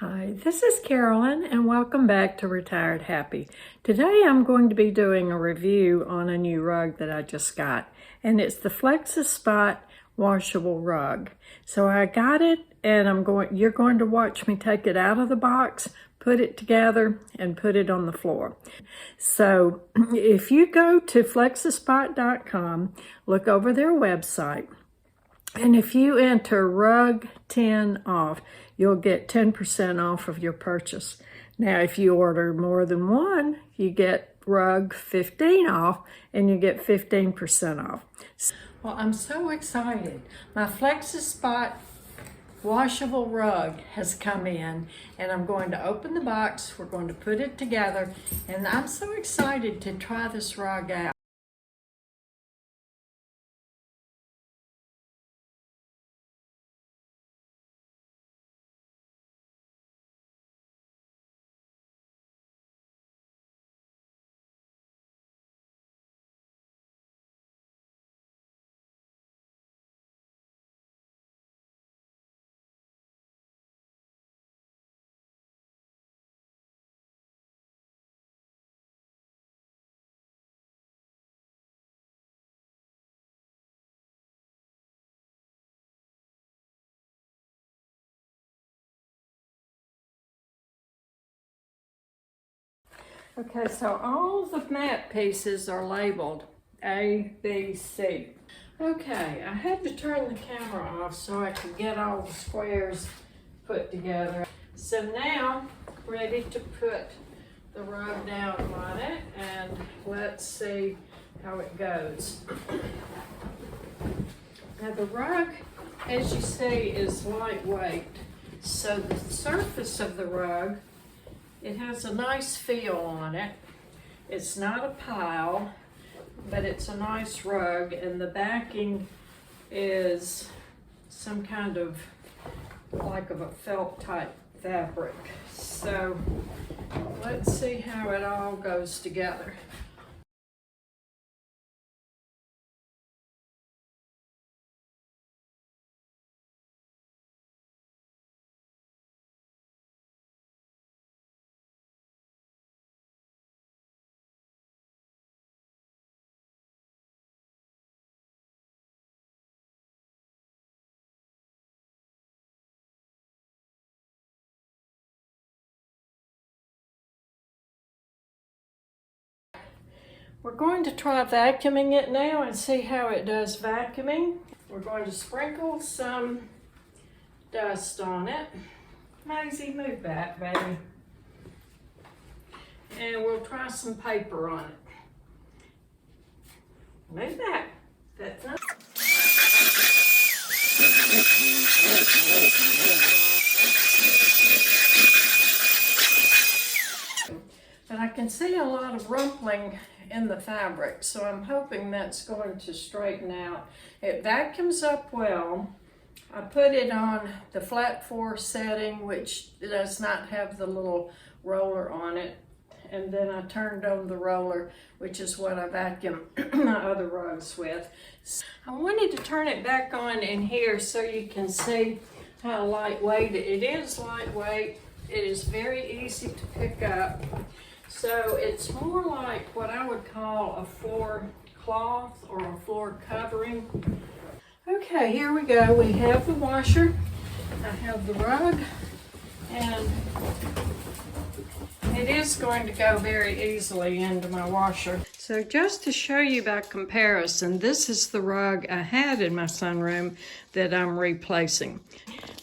Hi, this is Carolyn and welcome back to Retired Happy. Today I'm going to be doing a review on a new rug that I just got, and it's the FlexiSpot Washable Rug. So I got it and you're going to watch me take it out of the box, put it together and put it on the floor. So if you go to FlexiSpot.com, look over their website, and if you enter rug 10 off, you'll get 10% off of your purchase. Now, if you order more than one, you get rug 15 off and you get 15% off. Well, I'm so excited. My FlexiSpot washable rug has come in and I'm going to open the box. We're going to put it together and I'm so excited to try this rug out. Okay, so all the mat pieces are labeled A, B, C. Okay, I had to turn the camera off so I could get all the squares put together. So now, ready to put the rug down on it, and let's see how it goes. Now the rug, as you see, is lightweight. So the surface of the rug, it has a nice feel on it. It's not a pile, but it's a nice rug, and the backing is some kind of like of a felt type fabric. So let's see how it all goes together. We're going to try vacuuming it now and see how it does vacuuming. We're going to sprinkle some dust on it. Maisie, move back, baby. And we'll try some paper on it. Move back. That's not. But I can see a lot of rumpling in the fabric, so I'm hoping that's going to straighten out. It vacuums up well. I put it on the flat 4 setting, which does not have the little roller on it. And then I turned on the roller, which is what I vacuum my other rugs with. I wanted to turn it back on in here so you can see how lightweight it is. Lightweight. It is very easy to pick up. So it's more like what I would call a floor cloth or a floor covering. Okay, here we go. We have the washer. I have the rug, and it is going to go very easily into my washer. So just to show you by comparison, this is the rug I had in my sunroom that I'm replacing.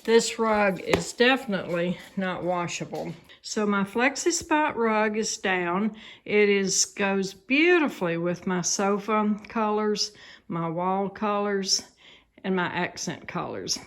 This rug is definitely not washable. So my FlexiSpot rug is down. It goes beautifully with my sofa colors, my wall colors, and my accent colors.